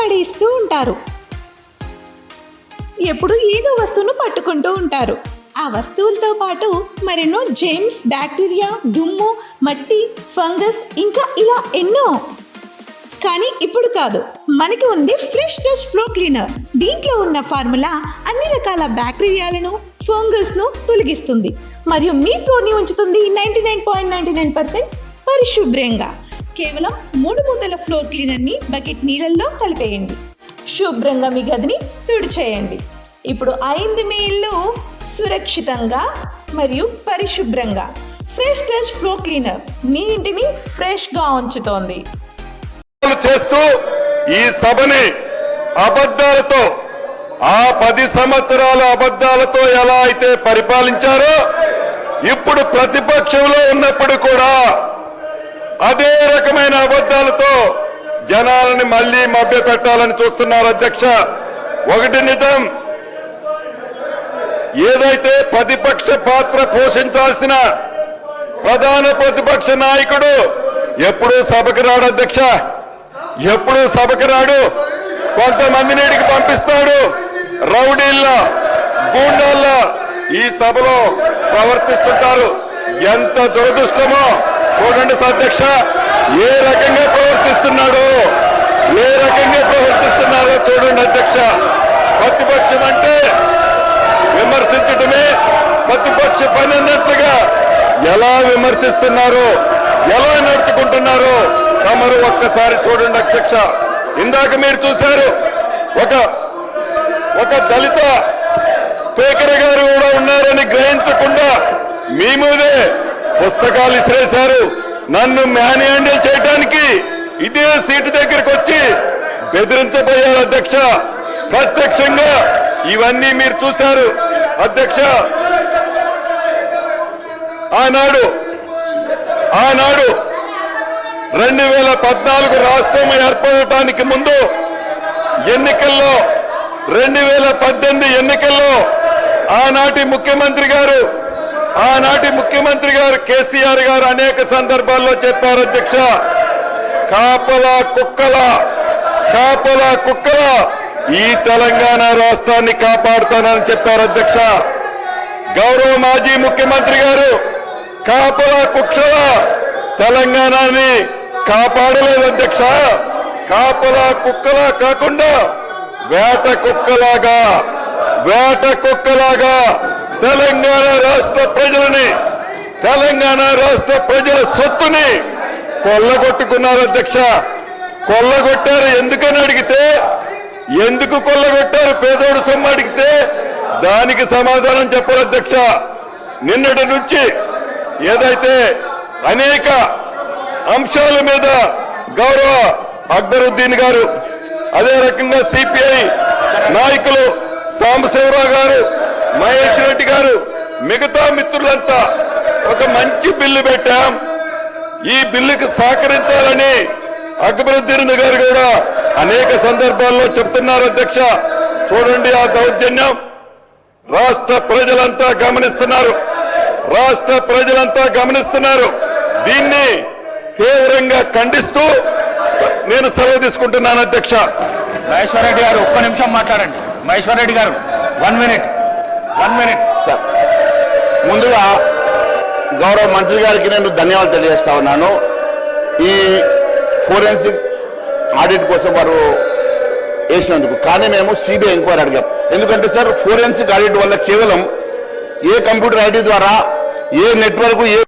పడేస్తూ ఉంటారు. ఎప్పుడు ఏదో వస్తువును పట్టుకుంటూ ఉంటారు. ఆ వస్తువులతో పాటు మరెన్నో జెమ్స్, బ్యాక్టీరియా, దుమ్ము, మట్టి, ఫంగస్, ఇంకా ఇలా ఎన్నో. కానీ ఇప్పుడు కాదు, మనకి ఉంది ఫ్రెష్ టచ్ ఫ్లోర్ క్లీనర్. దీంట్లో ఉన్న ఫార్ములా అన్ని రకాల బ్యాక్టీరియాలను, ఫంగస్ను తొలగిస్తుంది మరియు మీ ఫ్లోర్ని ఉంచుతుంది 99.99% పరిశుభ్రంగా. కేవలం 3 మూతల ఫ్లోర్ క్లీనర్ని బకెట్ నీళ్ళల్లో కలిపేయండి. శుభ్రంగా మీ గదిని తుడిచేయండి. ఇప్పుడు అయింది మీ ఇల్లు సురక్షితంగా మరియు పరిశుభ్రంగా. ఫ్రెష్ టచ్ ఫ్లోర్ క్లీనర్ మీ ఇంటిని ఫ్రెష్గా ఉంచుతోంది. చేస్తూ ఈ సభని అబద్ధాలతో, ఆ 10 సంవత్సరాల అబద్ధాలతో ఎలా అయితే పరిపాలించారో, ఇప్పుడు ప్రతిపక్షంలో ఉన్నప్పుడు కూడా అదే రకమైన అబద్ధాలతో జనాలని మళ్లీ మభ్యపెట్టాలని చూస్తున్నారు అధ్యక్ష. ఒకటి నిజం, ఏదైతే ప్రతిపక్ష పాత్ర పోషించాల్సిన ప్రధాన ప్రతిపక్ష నాయకుడు ఎప్పుడూ సభకు రాడు అధ్యక్ష, ఎప్పుడూ సభకు రాడు. కొంతమందిని ఇడికి పంపిస్తాడు. రౌడీల్లా, గూండాల్లా ఈ సభలో ప్రవర్తిస్తుంటారు. ఎంత దురదృష్టమో చూడండి అధ్యక్ష, ఏ రకంగా ప్రవర్తిస్తున్నాడో చూడండి అధ్యక్ష. ప్రతిపక్షం అంటే విమర్శించడమే ప్రతిపక్ష పని అన్నట్లుగా ఎలా విమర్శిస్తున్నారో, ఎలా నడుచుకుంటున్నారో తమరు ఒక్కసారి చూడండి అధ్యక్ష. ఇందాక మీరు చూశారు, ఒక దళిత స్పీకర్ గారు కూడా ఉన్నారని గ్రహించకుండా మీ మీదే పుస్తకాలు ఇసిరేశారు. నన్ను మ్యాన్ హ్యాండిల్ చేయడానికి ఇదే సీటు దగ్గరికి వచ్చి బెదిరించబోయారు అధ్యక్ష. ప్రత్యక్షంగా ఇవన్నీ మీరు చూశారు అధ్యక్ష. ఆనాడు 2014 రాష్ట్రం ఏర్పడటానికి ముందు ఎన్నికల్లో, 2018 ఎన్నికల్లో ఆనాటి ముఖ్యమంత్రి గారు కేసీఆర్ గారు అనేక సందర్భాల్లో చెప్పారు అధ్యక్ష, కాపలా కుక్కల ఈ తెలంగాణ రాష్ట్రాన్ని కాపాడుతానని చెప్పారు అధ్యక్ష. గౌరవ మాజీ ముఖ్యమంత్రి గారు కాపలా కుక్కల తెలంగాణని కాపాడలేదు అధ్యక్ష. కాపలా కుక్కలా కాకుండా వేట కుక్కలాగా తెలంగాణ రాష్ట్ర ప్రజల సొత్తుని కొల్లగొట్టుకున్నారు అధ్యక్ష. కొల్లగొట్టారు ఎందుకని అడిగితే, ఎందుకు కొల్లగొట్టారు పేదోడు సొమ్ము అడిగితే దానికి సమాధానం చెప్పరు అధ్యక్ష. నిన్నటి నుంచి ఏదైతే అనేక అంశాల మీద గౌరవ అక్బరుద్దీన్ గారు, అదే రకంగా సిపిఐ నాయకులు సాంబశివరావు గారు, మహేష్ రెడ్డి గారు, మిగతా మిత్రులంతా ఒక మంచి బిల్లు పెట్టాం. ఈ బిల్లుకు సహకరించాలని అక్బరుద్దీన్ గారు కూడా అనేక సందర్భాల్లో చెప్తున్నారు అధ్యక్ష. చూడండి ఆ దౌర్జన్యం రాష్ట్ర ప్రజలంతా గమనిస్తున్నారు. దీన్ని తీవ్రంగా ఖండిస్తూ నేను సెలవు తీసుకుంటున్నాను అధ్యక్ష. మహేశ్వర్ రెడ్డి గారు ఒక్క నిమిషం మాట్లాడండి. మహేశ్వర్ రెడ్డి గారు 1 మినిట్. సార్, ముందుగా గౌరవ మంత్రి గారికి నేను ధన్యవాదాలు తెలియజేస్తా ఉన్నాను. ఈ ఫోరెన్సిక్ ఆడిట్ కోసం వారు వేసినందుకు. కానీ మేము సిబిఐ ఎంక్వైరీ అడిగాం. ఎందుకంటే సార్, ఫోరెన్సిక్ ఆడిట్ వల్ల కేవలం ఏ కంప్యూటర్ ఐడి ద్వారా, ఏ నెట్వర్క్, ఏ